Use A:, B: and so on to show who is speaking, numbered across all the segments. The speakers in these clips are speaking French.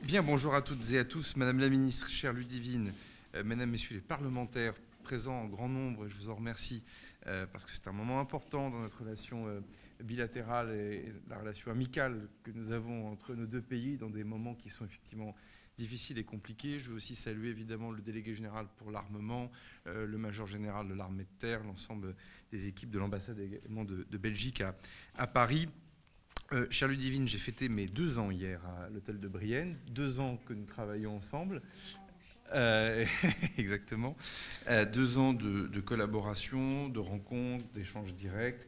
A: Bien, bonjour à toutes et à tous. Madame la ministre, chère Ludivine, mesdames, messieurs les parlementaires présents en grand nombre, je vous en remercie parce que c'est un moment important dans notre relation bilatérale et la relation amicale que nous avons entre nos deux pays dans des moments qui sont effectivement difficiles et compliqués. Je veux aussi saluer évidemment le délégué général pour l'armement, le major général de l'armée de terre, l'ensemble des équipes de l'ambassade également de Belgique à Paris. Chère Ludivine, j'ai fêté mes 2 ans hier à l'hôtel de Brienne, 2 ans que nous travaillons ensemble. Exactement. 2 ans de collaboration, de rencontres, d'échanges directs.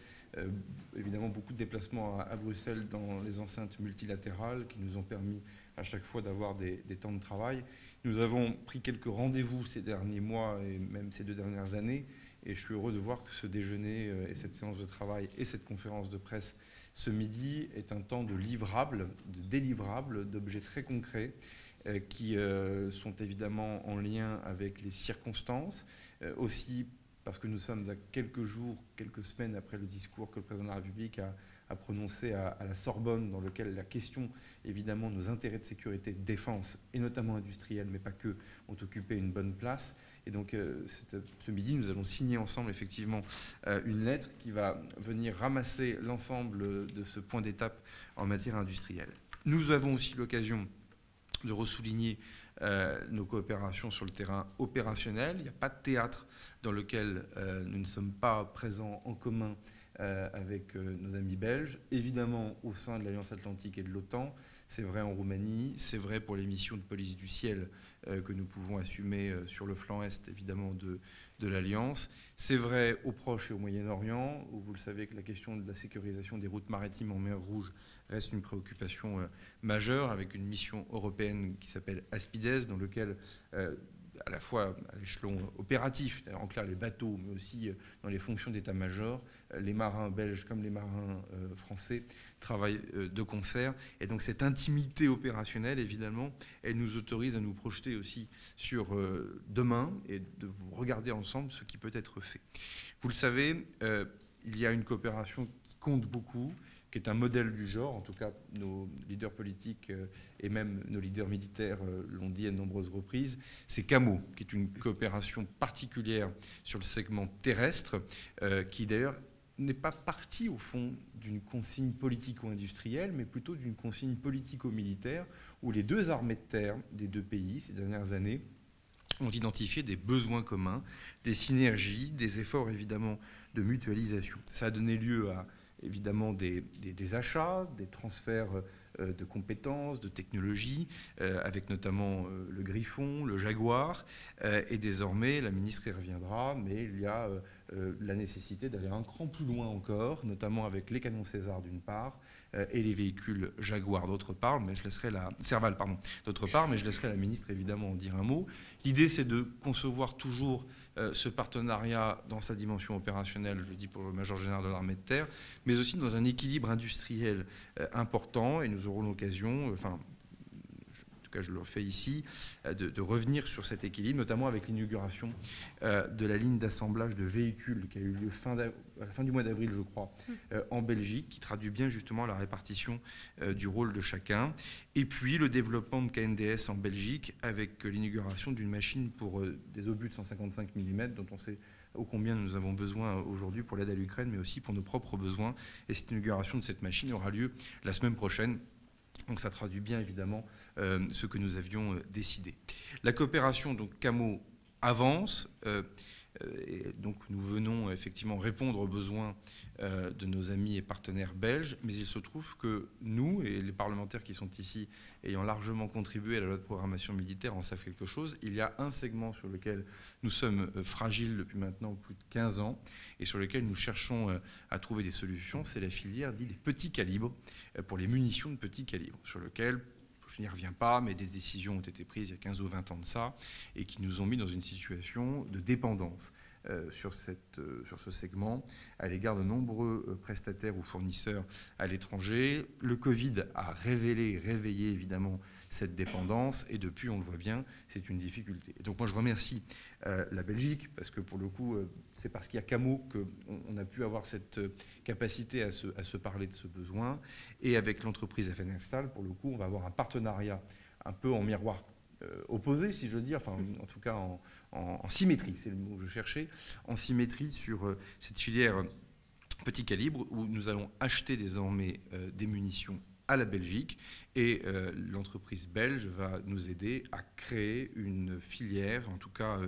A: Évidemment, beaucoup de déplacements à Bruxelles dans les enceintes multilatérales qui nous ont permis à chaque fois d'avoir des temps de travail. Nous avons pris quelques rendez-vous ces derniers mois et même ces 2 dernières années. Et je suis heureux de voir que ce déjeuner et cette séance de travail et cette conférence de presse ce midi est un temps de livrables, de délivrables, d'objets très concrets qui sont évidemment en lien avec les circonstances, aussi parce que nous sommes à quelques jours, quelques semaines après le discours que le président de la République a prononcé à la Sorbonne, dans lequel la question, évidemment, de nos intérêts de sécurité, de défense, et notamment industriels, mais pas que, ont occupé une bonne place. Et donc, ce midi, nous allons signer ensemble, effectivement, une lettre qui va venir ramasser l'ensemble de ce point d'étape en matière industrielle. Nous avons aussi l'occasion de ressouligner nos coopérations sur le terrain opérationnel. Il n'y a pas de théâtre dans lequel nous ne sommes pas présents en commun avec nos amis belges. Évidemment, au sein de l'Alliance Atlantique et de l'OTAN, c'est vrai en Roumanie, c'est vrai pour les missions de police du ciel que nous pouvons assumer sur le flanc est, évidemment, de l'Alliance. C'est vrai au Proche et au Moyen-Orient, où vous le savez que la question de la sécurisation des routes maritimes en mer Rouge reste une préoccupation majeure, avec une mission européenne qui s'appelle Aspides, dans lequel à la fois à l'échelon opératif, c'est-à-dire en clair les bateaux, mais aussi dans les fonctions d'état-major, les marins belges comme les marins français travaillent de concert. Et donc cette intimité opérationnelle, évidemment, elle nous autorise à nous projeter aussi sur demain et de regarder ensemble ce qui peut être fait. Vous le savez, il y a une coopération qui compte beaucoup, qui est un modèle du genre, en tout cas nos leaders politiques et même nos leaders militaires l'ont dit à de nombreuses reprises, c'est CAMO, qui est une coopération particulière sur le segment terrestre, qui d'ailleurs n'est pas partie au fond d'une consigne politico-industrielle, mais plutôt d'une consigne politico-militaire, où les 2 armées de terre des 2 pays, ces dernières années, ont identifié des besoins communs, des synergies, des efforts évidemment de mutualisation. Ça a donné lieu à évidemment des achats, des transferts de compétences, de technologies, avec notamment le Griffon, le Jaguar, et désormais, la ministre y reviendra, mais il y a la nécessité d'aller un cran plus loin encore, notamment avec les canons César d'une part, et les véhicules Jaguar d'autre part, mais je laisserai Serval, pardon, d'autre part, mais je laisserai la ministre évidemment en dire un mot. L'idée, c'est de concevoir toujours ce partenariat dans sa dimension opérationnelle, je le dis pour le major général de l'armée de terre, mais aussi dans un équilibre industriel important, et nous aurons l'occasion, enfin, en tout cas je le fais ici, de revenir sur cet équilibre, notamment avec l'inauguration de la ligne d'assemblage de véhicules qui a eu lieu à la fin du mois d'avril, je crois, en Belgique, qui traduit bien justement la répartition du rôle de chacun. Et puis le développement de KNDS en Belgique avec l'inauguration d'une machine pour des obus de 155 mm dont on sait ô combien nous avons besoin aujourd'hui pour l'aide à l'Ukraine, mais aussi pour nos propres besoins. Et cette inauguration de cette machine aura lieu la semaine prochaine. Donc ça traduit bien évidemment ce que nous avions décidé. La coopération, donc CAMO, avance. Et donc nous venons effectivement répondre aux besoins de nos amis et partenaires belges, mais il se trouve que nous, et les parlementaires qui sont ici, ayant largement contribué à la loi de programmation militaire, en savent quelque chose. Il y a un segment sur lequel nous sommes fragiles depuis maintenant plus de 15 ans et sur lequel nous cherchons à trouver des solutions, c'est la filière dite des petits calibres, pour les munitions de petits calibres, sur lequel je n'y reviens pas, mais des décisions ont été prises il y a 15 ou 20 ans de ça et qui nous ont mis dans une situation de dépendance sur ce segment à l'égard de nombreux prestataires ou fournisseurs à l'étranger. Le Covid a réveillé évidemment cette dépendance et depuis, on le voit bien, c'est une difficulté. Et donc moi, je remercie la Belgique parce que pour le coup, c'est parce qu'il y a CAMO qu'on a pu avoir cette capacité à se parler de ce besoin. Et avec l'entreprise FNStal, pour le coup, on va avoir un partenariat un peu en miroir opposé, si je veux dire, enfin en tout cas en symétrie, c'est le mot que je cherchais, en symétrie sur cette filière petit calibre où nous allons acheter désormais des munitions à la Belgique et l'entreprise belge va nous aider à créer une filière, en tout cas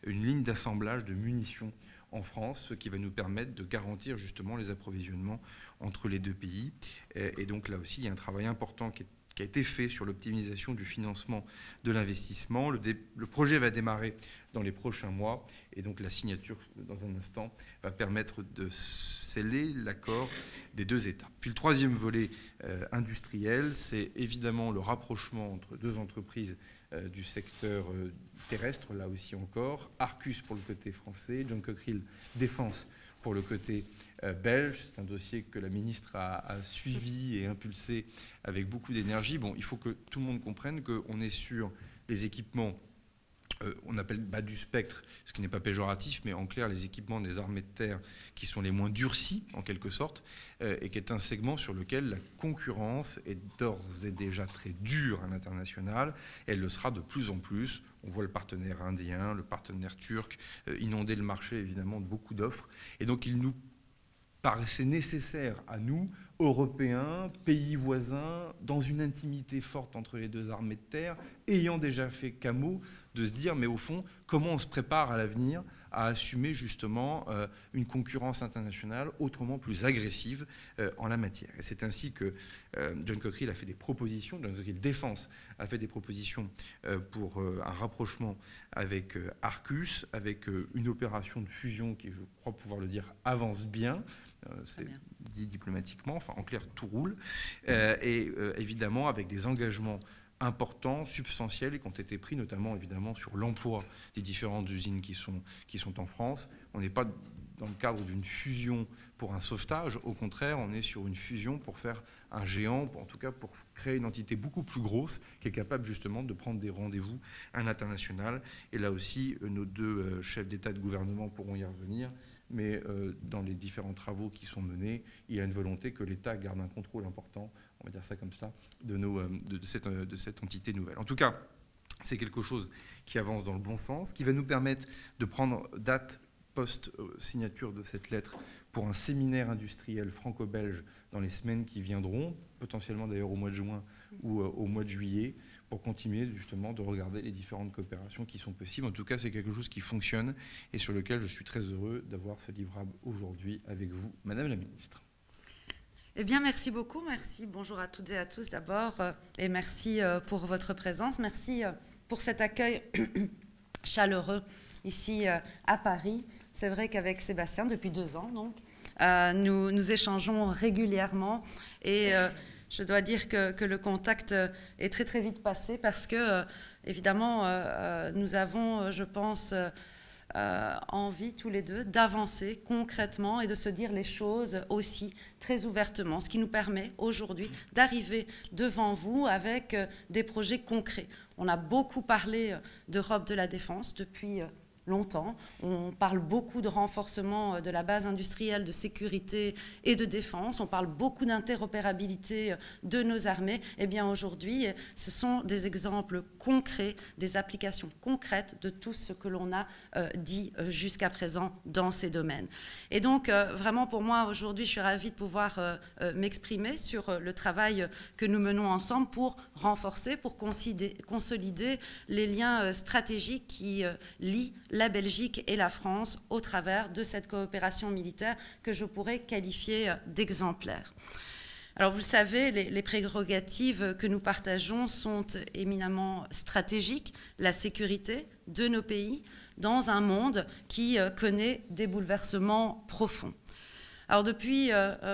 A: une ligne d'assemblage de munitions en France, ce qui va nous permettre de garantir justement les approvisionnements entre les deux pays. Et donc là aussi, il y a un travail important qui a été fait sur l'optimisation du financement de l'investissement. Le projet va démarrer dans les prochains mois et donc la signature, dans un instant, va permettre de sceller l'accord des deux États. Puis le troisième volet industriel, c'est évidemment le rapprochement entre deux entreprises du secteur terrestre, là aussi encore, Arcus pour le côté français, John Cockerill Défense pour le côté belge. C'est un dossier que la ministre a suivi et impulsé avec beaucoup d'énergie. Bon, il faut que tout le monde comprenne qu'on est sur les équipements, on appelle du spectre, ce qui n'est pas péjoratif, mais en clair, les équipements des armées de terre qui sont les moins durcis, en quelque sorte, et qui est un segment sur lequel la concurrence est d'ores et déjà très dure à l'international. Elle le sera de plus en plus. On voit le partenaire indien, le partenaire turc inonder le marché, évidemment, de beaucoup d'offres. Et donc, il nous paraissait nécessaire à nous, Européens, pays voisins, dans une intimité forte entre les deux armées de terre, ayant déjà fait Camo, de se dire, mais au fond, comment on se prépare à l'avenir à assumer justement une concurrence internationale autrement plus agressive en la matière. Et c'est ainsi que John Cockerill a fait des propositions, John Cockerill Défense a fait des propositions pour un rapprochement avec Arcus, avec une opération de fusion qui, je crois pouvoir le dire, avance bien. C'est dit diplomatiquement, enfin en clair tout roule, et évidemment avec des engagements importants, substantiels, et qui ont été pris notamment évidemment sur l'emploi des différentes usines qui sont en France. On n'est pas dans le cadre d'une fusion pour un sauvetage, au contraire, on est sur une fusion pour faire un géant, en tout cas pour créer une entité beaucoup plus grosse qui est capable justement de prendre des rendez-vous à l'international. Et là aussi, nos deux chefs d'État et de gouvernement pourront y revenir, mais dans les différents travaux qui sont menés, il y a une volonté que l'État garde un contrôle important, on va dire ça comme cela, de cette entité nouvelle. En tout cas, c'est quelque chose qui avance dans le bon sens, qui va nous permettre de prendre date post-signature de cette lettre pour un séminaire industriel franco-belge dans les semaines qui viendront, potentiellement d'ailleurs au mois de juin ou au mois de juillet, pour continuer justement de regarder les différentes coopérations qui sont possibles. En tout cas, c'est quelque chose qui fonctionne et sur lequel je suis très heureux d'avoir ce livrable aujourd'hui avec vous, Madame la Ministre.
B: Eh bien, merci beaucoup. Merci. Bonjour à toutes et à tous d'abord. Et merci pour votre présence. Merci pour cet accueil chaleureux ici à Paris. C'est vrai qu'avec Sébastien, depuis 2 ans, donc, nous échangeons régulièrement et je dois dire que le contact est très très vite passé parce que, évidemment, nous avons, je pense, envie tous les deux d'avancer concrètement et de se dire les choses aussi très ouvertement, ce qui nous permet aujourd'hui d'arriver devant vous avec des projets concrets. On a beaucoup parlé d'Europe de la défense depuis longtemps. On parle beaucoup de renforcement de la base industrielle de sécurité et de défense. On parle beaucoup d'interopérabilité de nos armées. Eh bien, aujourd'hui, ce sont des exemples concrets, des applications concrètes de tout ce que l'on a dit jusqu'à présent dans ces domaines. Et donc, vraiment, pour moi, aujourd'hui, je suis ravie de pouvoir m'exprimer sur le travail que nous menons ensemble pour renforcer, pour consolider les liens stratégiques qui lient la Belgique et la France au travers de cette coopération militaire que je pourrais qualifier d'exemplaire. Alors vous le savez, les prérogatives que nous partageons sont éminemment stratégiques, la sécurité de nos pays dans un monde qui connaît des bouleversements profonds. Alors depuis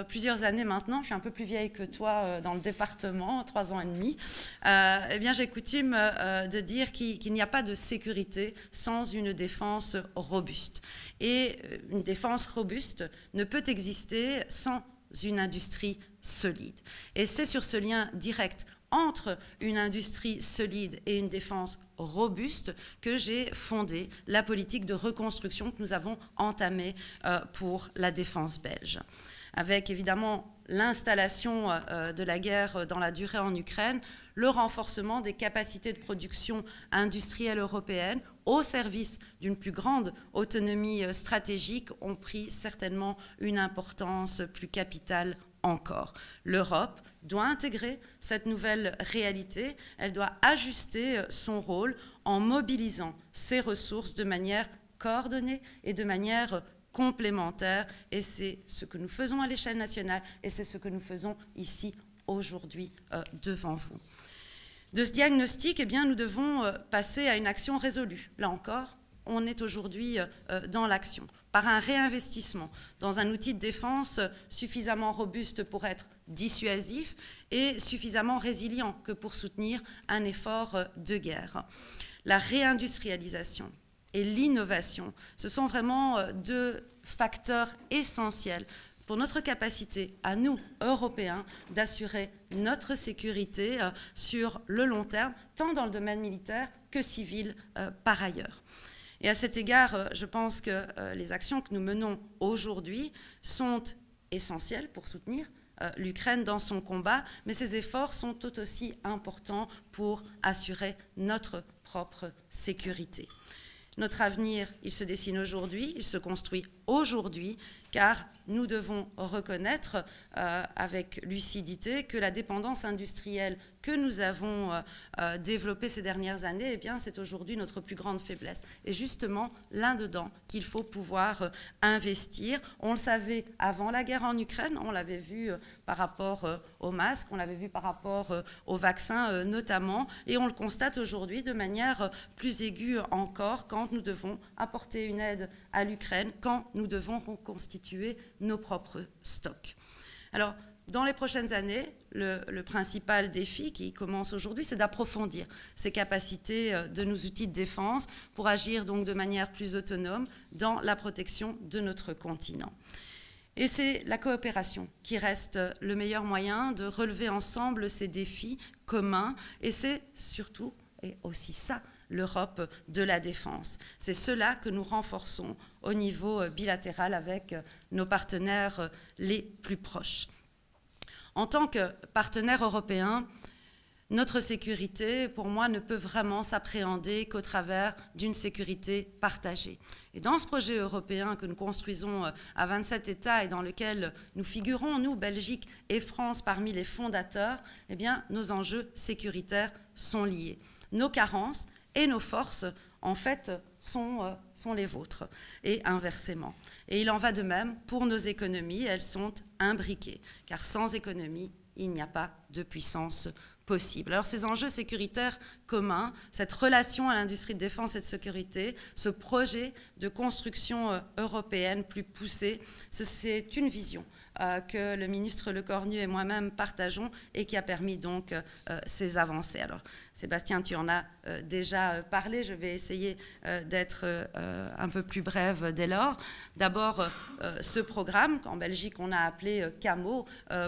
B: plusieurs années maintenant, je suis un peu plus vieille que toi dans le département, 3 ans et demi, eh bien j'ai coutume de dire qu'il n'y a pas de sécurité sans une défense robuste. Et une défense robuste ne peut exister sans une industrie solide. Et c'est sur ce lien direct entre une industrie solide et une défense robuste que j'ai fondé la politique de reconstruction que nous avons entamée pour la défense belge. avec évidemment l'installation de la guerre dans la durée en Ukraine, le renforcement des capacités de production industrielle européenne au service d'une plus grande autonomie stratégique ont pris certainement une importance plus capitale encore. L'Europe doit intégrer cette nouvelle réalité, elle doit ajuster son rôle en mobilisant ses ressources de manière coordonnée et de manière complémentaire, et c'est ce que nous faisons à l'échelle nationale et c'est ce que nous faisons ici aujourd'hui devant vous. De ce diagnostic, eh bien, nous devons passer à une action résolue. Là encore, on est aujourd'hui dans l'action, par un réinvestissement dans un outil de défense suffisamment robuste pour être dissuasif et suffisamment résilient que pour soutenir un effort de guerre. La réindustrialisation et l'innovation, ce sont vraiment deux facteurs essentiels pour notre capacité, à nous, Européens, d'assurer notre sécurité sur le long terme, tant dans le domaine militaire que civil par ailleurs. Et à cet égard, je pense que les actions que nous menons aujourd'hui sont essentielles pour soutenir l'Ukraine dans son combat, mais ces efforts sont tout aussi importants pour assurer notre propre sécurité. Notre avenir, il se dessine aujourd'hui, il se construit aujourd'hui, car nous devons reconnaître avec lucidité que la dépendance industrielle que nous avons développée ces dernières années, eh bien, c'est aujourd'hui notre plus grande faiblesse. Et justement, là-dedans qu'il faut pouvoir investir. On le savait avant la guerre en Ukraine, on l'avait vu par rapport aux masques, on l'avait vu par rapport aux vaccins notamment, et on le constate aujourd'hui de manière plus aiguë encore quand nous devons apporter une aide à l'Ukraine, quand nous devons reconstituer nos propres stocks. Alors, dans les prochaines années, le principal défi qui commence aujourd'hui, c'est d'approfondir ces capacités de nos outils de défense pour agir donc de manière plus autonome dans la protection de notre continent. Et c'est la coopération qui reste le meilleur moyen de relever ensemble ces défis communs, et c'est surtout, et aussi ça, l'Europe de la défense. C'est cela que nous renforçons au niveau bilatéral avec nos partenaires les plus proches. En tant que partenaire européen, notre sécurité, pour moi, ne peut vraiment s'appréhender qu'au travers d'une sécurité partagée. Et dans ce projet européen que nous construisons à 27 États et dans lequel nous figurons, nous, Belgique et France, parmi les fondateurs, eh bien, nos enjeux sécuritaires sont liés. Nos carences et nos forces, en fait, sont les vôtres, et inversement. Et il en va de même pour nos économies, elles sont imbriquées, car sans économie, il n'y a pas de puissance possible. Alors ces enjeux sécuritaires communs, cette relation à l'industrie de défense et de sécurité, ce projet de construction européenne plus poussé, c'est une vision que le ministre Lecornu et moi-même partageons et qui a permis donc ces avancées. Alors Sébastien, tu en as déjà parlé, je vais essayer d'être un peu plus brève dès lors. D'abord, ce programme qu'en Belgique on a appelé CAMO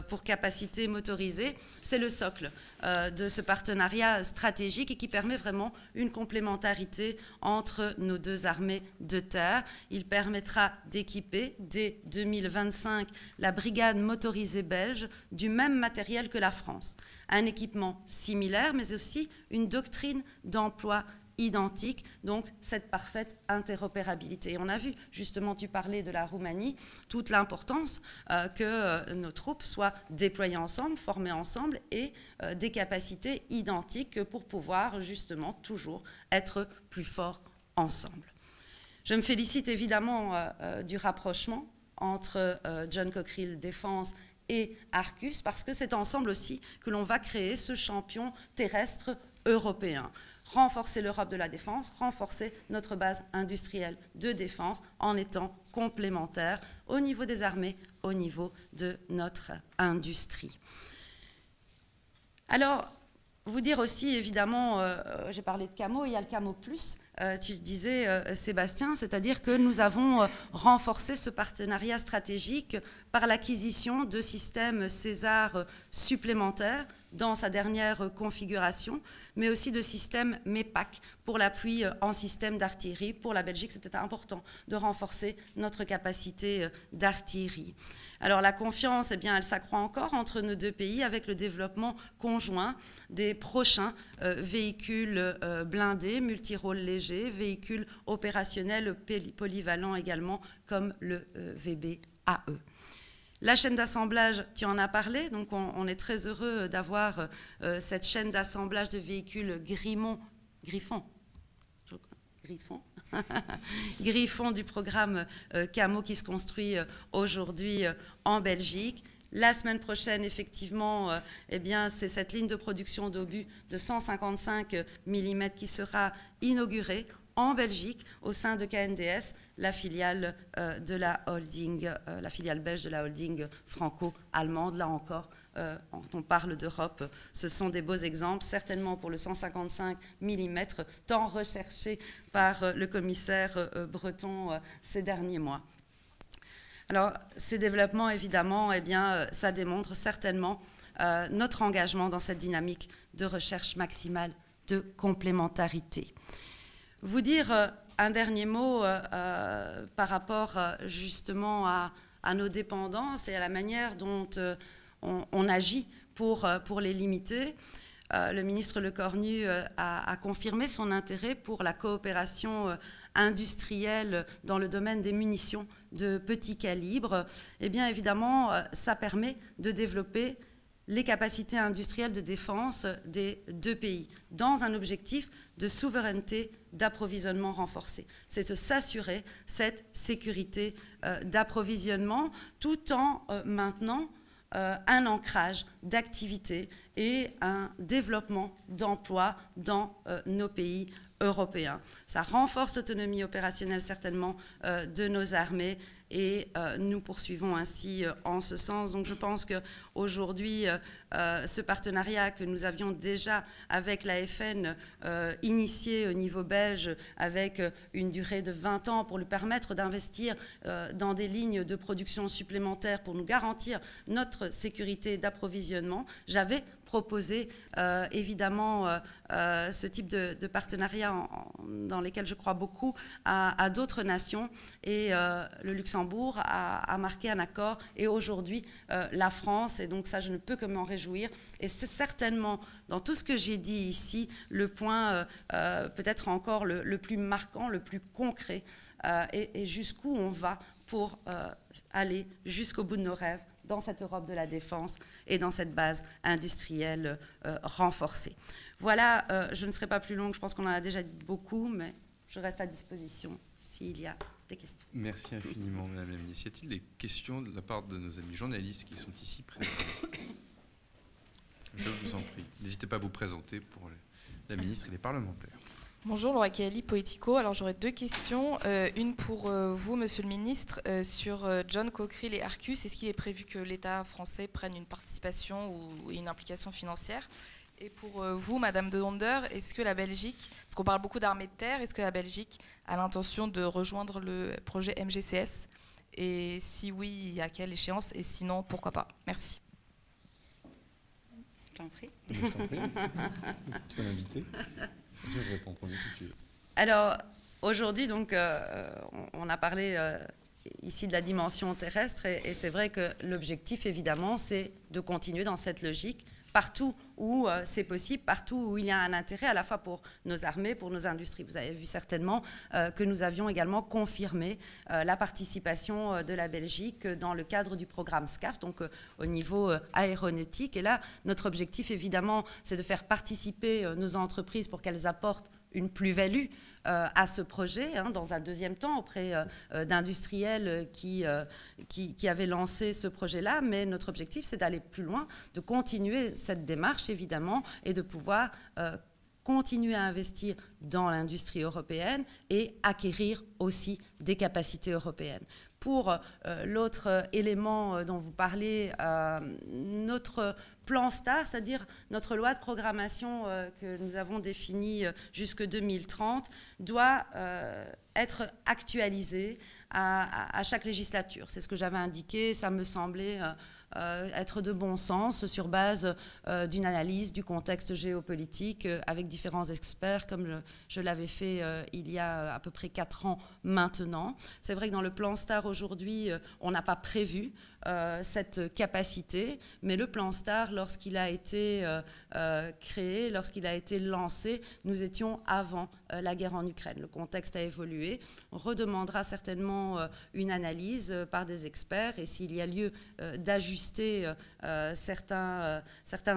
B: pour capacité motorisée, c'est le socle de ce partenariat stratégique et qui permet vraiment une complémentarité entre nos deux armées de terre. Il permettra d'équiper dès 2025 la brigade motorisée belge du même matériel que la France. Un équipement similaire, mais aussi une doctrine d'emploi identique, donc cette parfaite interopérabilité. Et on a vu, justement, tu parlais de la Roumanie, toute l'importance que nos troupes soient déployées ensemble, formées ensemble et des capacités identiques pour pouvoir, justement, toujours être plus forts ensemble. Je me félicite évidemment du rapprochement entre John Cockerill Défense et Arcus, parce que c'est ensemble aussi que l'on va créer ce champion terrestre européen. Renforcer l'Europe de la défense, renforcer notre base industrielle de défense en étant complémentaires au niveau des armées, au niveau de notre industrie. Alors, vous dire aussi, évidemment, j'ai parlé de CAMO, il y a le CAMO+, tu disais, Sébastien, c'est-à-dire que nous avons renforcé ce partenariat stratégique par l'acquisition de systèmes César supplémentaires dans sa dernière configuration, mais aussi de systèmes MEPAC pour l'appui en système d'artillerie. Pour la Belgique, c'était important de renforcer notre capacité d'artillerie. Alors la confiance, eh bien, elle s'accroît encore entre nos deux pays avec le développement conjoint des prochains véhicules blindés, multirôles légers, véhicules opérationnels polyvalents également, comme le VBAE. La chaîne d'assemblage, tu en as parlé, donc on est très heureux d'avoir cette chaîne d'assemblage de véhicules Griffon du programme Camo qui se construit aujourd'hui en Belgique. La semaine prochaine, effectivement, eh bien, c'est cette ligne de production d'obus de 155 mm qui sera inaugurée en Belgique, au sein de KNDS, la filiale de la holding, la filiale belge de la holding franco-allemande. Là encore, quand on parle d'Europe, ce sont des beaux exemples, certainement pour le 155 mm, tant recherché par le commissaire breton ces derniers mois. Alors, ces développements, évidemment, eh bien, ça démontre certainement notre engagement dans cette dynamique de recherche maximale de complémentarité. Vous dire un dernier mot par rapport justement à nos dépendances et à la manière dont on agit pour les limiter. Le ministre Lecornu a confirmé son intérêt pour la coopération industrielle dans le domaine des munitions de petit calibre. Eh bien, évidemment, ça permet de développer les capacités industrielles de défense des deux pays, dans un objectif de souveraineté d'approvisionnement renforcé. C'est de s'assurer cette sécurité d'approvisionnement tout en maintenant un ancrage d'activité et un développement d'emplois dans nos pays européens. Ça renforce l'autonomie opérationnelle certainement de nos armées et nous poursuivons ainsi en ce sens. Donc je pense qu'aujourd'hui, ce partenariat que nous avions déjà avec l'AFN initié au niveau belge avec une durée de 20 ans pour lui permettre d'investir dans des lignes de production supplémentaires pour nous garantir notre sécurité d'approvisionnement, j'avais proposé évidemment ce type de partenariat dans lesquels je crois beaucoup à d'autres nations et le Luxembourg a marqué un accord et aujourd'hui la France, et donc ça je ne peux que m'en réjouir, et c'est certainement dans tout ce que j'ai dit ici le point peut-être encore le plus marquant, le plus concret et jusqu'où on va pour aller jusqu'au bout de nos rêves dans cette Europe de la défense et dans cette base industrielle renforcée. Voilà, je ne serai pas plus longue, je pense qu'on en a déjà dit beaucoup, mais je reste à disposition s'il y a des questions.
A: Merci infiniment, Madame la Ministre. Y a-t-il des questions de la part de nos amis journalistes qui sont ici présents? Je vous en prie. N'hésitez pas à vous présenter pour la Ministre et les parlementaires.
C: Bonjour, Laura Kelly, Poetico. Alors j'aurais deux questions. Une pour vous, Monsieur le Ministre, sur John Cockerill et Arcus. Est-ce qu'il est prévu que l'État français prenne une participation ou une implication financière? Et pour vous, Madame de Donder, est-ce que la Belgique, parce qu'on parle beaucoup d'armée de terre, est-ce que la Belgique a l'intention de rejoindre le projet MGCS? Et si oui, à quelle échéance? Et sinon, pourquoi pas? Merci.
B: Je t'en prie.
A: Je t'en prie. Tu peux m'inviter. Je réponds en premier si tu veux.
B: Alors, aujourd'hui, donc, on a parlé ici de la dimension terrestre et c'est vrai que l'objectif, évidemment, c'est de continuer dans cette logique partout où c'est possible, partout où il y a un intérêt à la fois pour nos armées, pour nos industries. Vous avez vu certainement que nous avions également confirmé la participation de la Belgique dans le cadre du programme SCAF, donc au niveau aéronautique. Et là, notre objectif, évidemment, c'est de faire participer nos entreprises pour qu'elles apportent une plus-value à ce projet, dans un deuxième temps, auprès d'industriels qui avaient lancé ce projet-là. Mais notre objectif, c'est d'aller plus loin, de continuer cette démarche, évidemment, et de pouvoir continuer à investir dans l'industrie européenne et acquérir aussi des capacités européennes. Pour l'autre élément dont vous parlez, notre plan STAR, c'est-à-dire notre loi de programmation que nous avons définie jusque 2030, doit être actualisée à chaque législature. C'est ce que j'avais indiqué, ça me semblait être de bon sens sur base d'une analyse du contexte géopolitique avec différents experts, comme je l'avais fait il y a à peu près 4 ans maintenant. C'est vrai que dans le plan STAR aujourd'hui, on n'a pas prévu cette capacité, mais le plan STAR, lorsqu'il a été créé, lorsqu'il a été lancé, nous étions avant la guerre en Ukraine. Le contexte a évolué. On redemandera certainement une analyse par des experts, et s'il y a lieu d'ajuster certains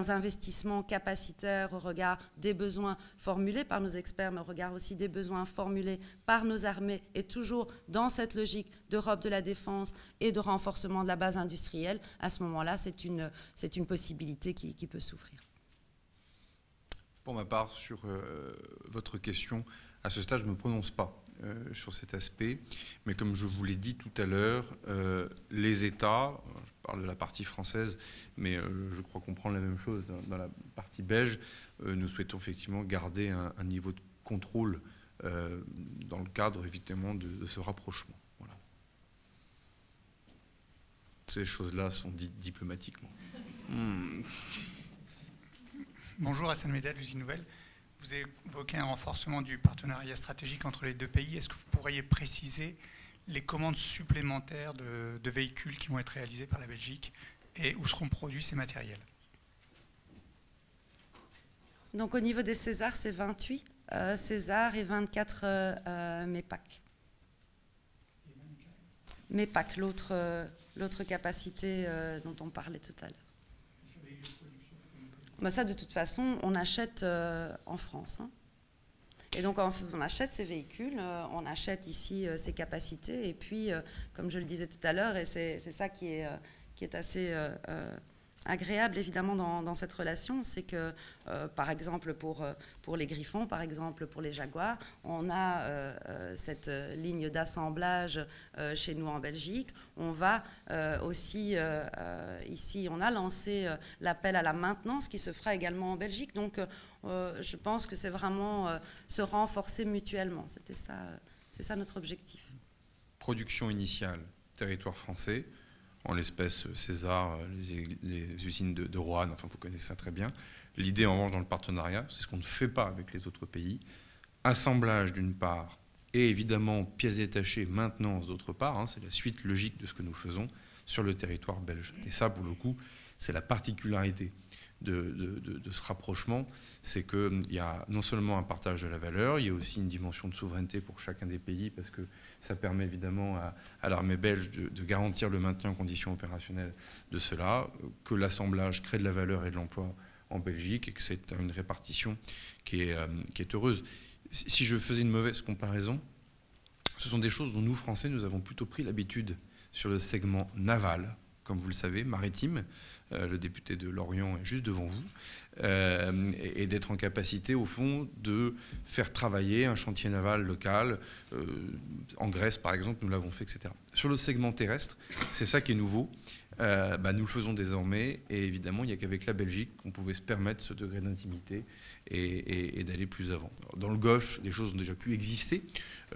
B: investissements capacitaires au regard des besoins formulés par nos experts, mais au regard aussi des besoins formulés par nos armées, et toujours dans cette logique d'Europe de la défense et de renforcement de la base industrielle, à ce moment-là, c'est une possibilité qui peut s'ouvrir.
A: Pour ma part, sur votre question, à ce stade, je ne me prononce pas sur cet aspect, mais comme je vous l'ai dit tout à l'heure, les États, je parle de la partie française, mais je crois comprendre la même chose dans la partie belge, nous souhaitons effectivement garder un niveau de contrôle dans le cadre évidemment de ce rapprochement. Voilà. Ces choses-là sont dites diplomatiquement.
D: Bonjour, Hassan Medad, l'usine Nouvelle. Vous évoquez un renforcement du partenariat stratégique entre les deux pays. Est-ce que vous pourriez préciser les commandes supplémentaires de véhicules qui vont être réalisées par la Belgique et où seront produits ces matériels?
B: Donc au niveau des Césars, c'est 28 Césars et 24 MEPAC. MEPAC, l'autre capacité dont on parlait tout à l'heure. Ben ça, de toute façon, on achète en France. Hein. Et donc, on achète ces véhicules, on achète ici ces capacités. Et puis, comme je le disais tout à l'heure, et c'est ça qui est assez agréable, évidemment, dans cette relation, c'est que, par exemple, pour les Griffons, par exemple, pour les Jaguars, on a cette ligne d'assemblage chez nous en Belgique. On va aussi, ici, on a lancé l'appel à la maintenance qui se fera également en Belgique. Donc, je pense que c'est vraiment se renforcer mutuellement. C'est ça notre objectif.
A: Production initiale, territoire français. En l'espèce César, les usines de Roanne, enfin vous connaissez ça très bien. L'idée en revanche dans le partenariat, c'est ce qu'on ne fait pas avec les autres pays. Assemblage d'une part, et évidemment pièces détachées, maintenance d'autre part, hein, c'est la suite logique de ce que nous faisons sur le territoire belge. Et ça, pour le coup, c'est la particularité de ce rapprochement, c'est qu'il y a non seulement un partage de la valeur, il y a aussi une dimension de souveraineté pour chacun des pays, parce que ça permet évidemment à l'armée belge de garantir le maintien en conditions opérationnelles de cela, que l'assemblage crée de la valeur et de l'emploi en Belgique, et que c'est une répartition qui est heureuse. Si je faisais une mauvaise comparaison, ce sont des choses dont nous, Français, nous avons plutôt pris l'habitude sur le segment naval, comme vous le savez, maritime. Le député de Lorient est juste devant vous, et d'être en capacité, au fond, de faire travailler un chantier naval local. En Grèce, par exemple, nous l'avons fait, etc. Sur le segment terrestre, c'est ça qui est nouveau. Nous le faisons désormais, et évidemment, il n'y a qu'avec la Belgique qu'on pouvait se permettre ce degré d'intimité et d'aller plus avant. Alors, dans le Golfe, des choses ont déjà pu exister,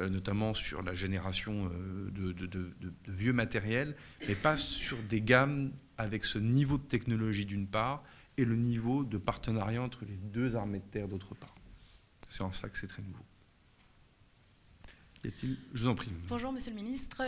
A: notamment sur la génération de vieux matériels, mais pas sur des gammes avec ce niveau de technologie d'une part et le niveau de partenariat entre les deux armées de terre d'autre part. C'est en ça que c'est très nouveau. Je vous en prie.
E: Bonjour Monsieur le Ministre.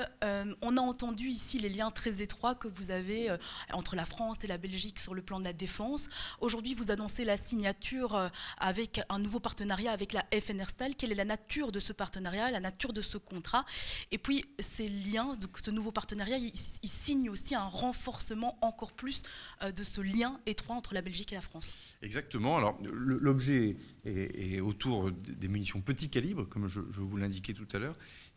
E: On a entendu ici les liens très étroits que vous avez entre la France et la Belgique sur le plan de la défense. Aujourd'hui, vous annoncez la signature avec un nouveau partenariat avec la FNR-STAL. Quelle est la nature de ce partenariat, la nature de ce contrat? Et puis, ces liens, donc ce nouveau partenariat, il signe aussi un renforcement encore plus de ce lien étroit entre la Belgique et la France.
A: Exactement. Alors, l'objet est autour des munitions petit calibre, comme je vous l'indiquais tout à l'heure.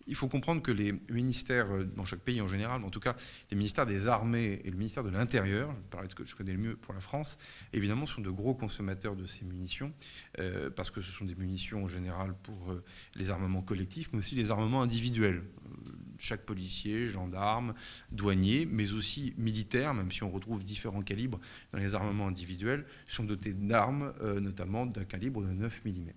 A: Il faut comprendre que les ministères, dans chaque pays en général, mais en tout cas les ministères des armées et le ministère de l'Intérieur, je parle de ce que je connais le mieux pour la France, évidemment sont de gros consommateurs de ces munitions, parce que ce sont des munitions en général pour les armements collectifs, mais aussi les armements individuels. Chaque policier, gendarme, douanier, mais aussi militaire, même si on retrouve différents calibres dans les armements individuels, sont dotés d'armes, notamment d'un calibre de 9 mm.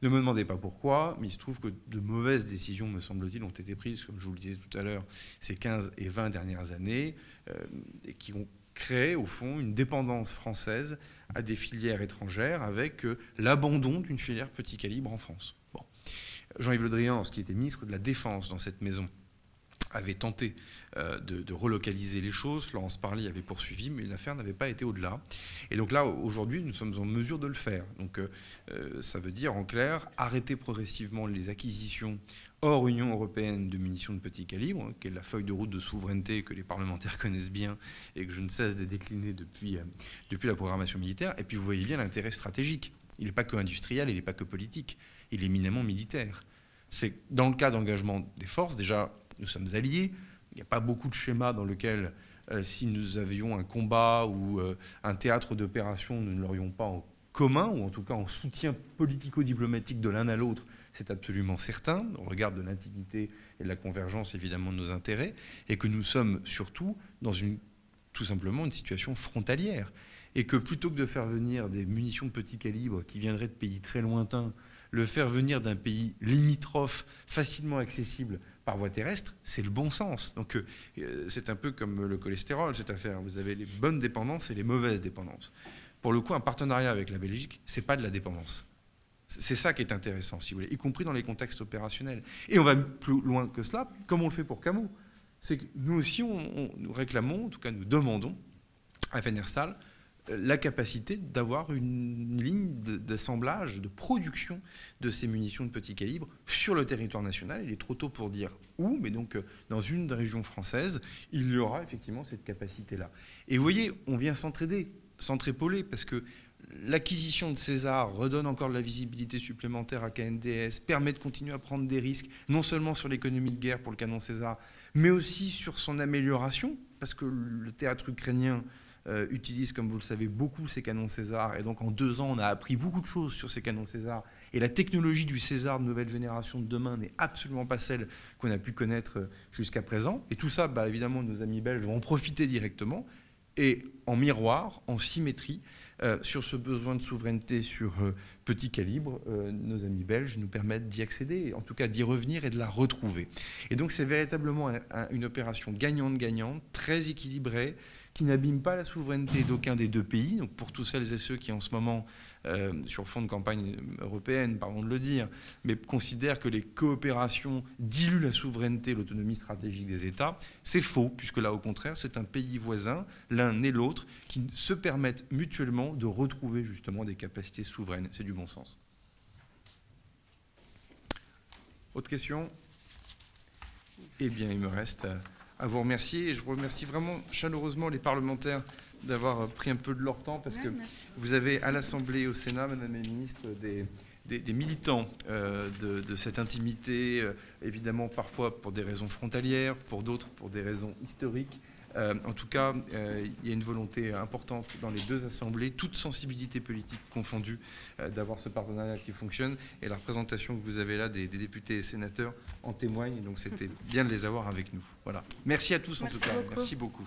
A: Ne me demandez pas pourquoi, mais il se trouve que de mauvaises décisions, me semble-t-il, ont été prises, comme je vous le disais tout à l'heure, ces 15 et 20 dernières années, et qui ont créé, au fond, une dépendance française à des filières étrangères avec l'abandon d'une filière petit calibre en France. Bon. Jean-Yves Le Drian, qui était ministre de la Défense dans cette maison, avait tenté de relocaliser les choses. Florence Parly avait poursuivi, mais l'affaire n'avait pas été au-delà. Et donc là, aujourd'hui, nous sommes en mesure de le faire. Donc ça veut dire, en clair, arrêter progressivement les acquisitions hors Union européenne de munitions de petit calibre, qui est la feuille de route de souveraineté que les parlementaires connaissent bien et que je ne cesse de décliner depuis la programmation militaire. Et puis vous voyez bien l'intérêt stratégique. Il n'est pas que industriel, il n'est pas que politique, il est éminemment militaire. C'est dans le cas d'engagement des forces, déjà, nous sommes alliés. Il n'y a pas beaucoup de schémas dans lesquels, si nous avions un combat ou un théâtre d'opération, nous ne l'aurions pas en commun, ou en tout cas en soutien politico-diplomatique de l'un à l'autre. C'est absolument certain, au regard de l'intimité et de la convergence, évidemment, de nos intérêts, et que nous sommes surtout dans tout simplement une situation frontalière. Et que plutôt que de faire venir des munitions de petit calibre qui viendraient de pays très lointains, le faire venir d'un pays limitrophe, facilement accessible par voie terrestre, c'est le bon sens. Donc c'est un peu comme le cholestérol, cette affaire. Vous avez les bonnes dépendances et les mauvaises dépendances. Pour le coup, un partenariat avec la Belgique, c'est pas de la dépendance. C'est ça qui est intéressant, si vous voulez, y compris dans les contextes opérationnels. Et on va plus loin que cela, comme on le fait pour Camo. C'est que nous aussi, nous réclamons, en tout cas nous demandons à Fenerstal la capacité d'avoir une ligne d'assemblage, de production de ces munitions de petit calibre sur le territoire national. Il est trop tôt pour dire où, mais donc dans une des régions françaises, il y aura effectivement cette capacité-là. Et vous voyez, on vient s'entraider, s'entrépauler, parce que l'acquisition de César redonne encore de la visibilité supplémentaire à KNDS, permet de continuer à prendre des risques, non seulement sur l'économie de guerre pour le canon César, mais aussi sur son amélioration, parce que le théâtre ukrainien utilise, comme vous le savez, beaucoup ces canons César. Et donc en 2 ans, on a appris beaucoup de choses sur ces canons César. Et la technologie du César de nouvelle génération de demain n'est absolument pas celle qu'on a pu connaître jusqu'à présent. Et tout ça, bah, évidemment, nos amis belges vont en profiter directement. Et en miroir, en symétrie, sur ce besoin de souveraineté sur petit calibre, nos amis belges nous permettent d'y accéder, en tout cas d'y revenir et de la retrouver. Et donc c'est véritablement une opération gagnante-gagnante, très équilibrée, qui n'abîme pas la souveraineté d'aucun des 2 pays. Donc pour tous celles et ceux qui en ce moment, sur fond de campagne européenne, pardon de le dire, mais considèrent que les coopérations diluent la souveraineté et l'autonomie stratégique des États, c'est faux, puisque là au contraire c'est un pays voisin, l'un et l'autre, qui se permettent mutuellement de retrouver justement des capacités souveraines. C'est du bon sens. Autre question ? Eh bien il me reste à vous remercier, et je vous remercie vraiment chaleureusement les parlementaires d'avoir pris un peu de leur temps, parce que vous avez à l'Assemblée et au Sénat, Madame la Ministre, des militants de cette intimité, évidemment parfois pour des raisons frontalières, pour d'autres pour des raisons historiques. En tout cas, il y a une volonté importante dans les 2 assemblées, toute sensibilité politique confondue, d'avoir ce partenariat qui fonctionne. Et la représentation que vous avez là des députés et sénateurs en témoigne. Donc c'était bien de les avoir avec nous. Voilà. Merci à tous en tout cas. Merci beaucoup.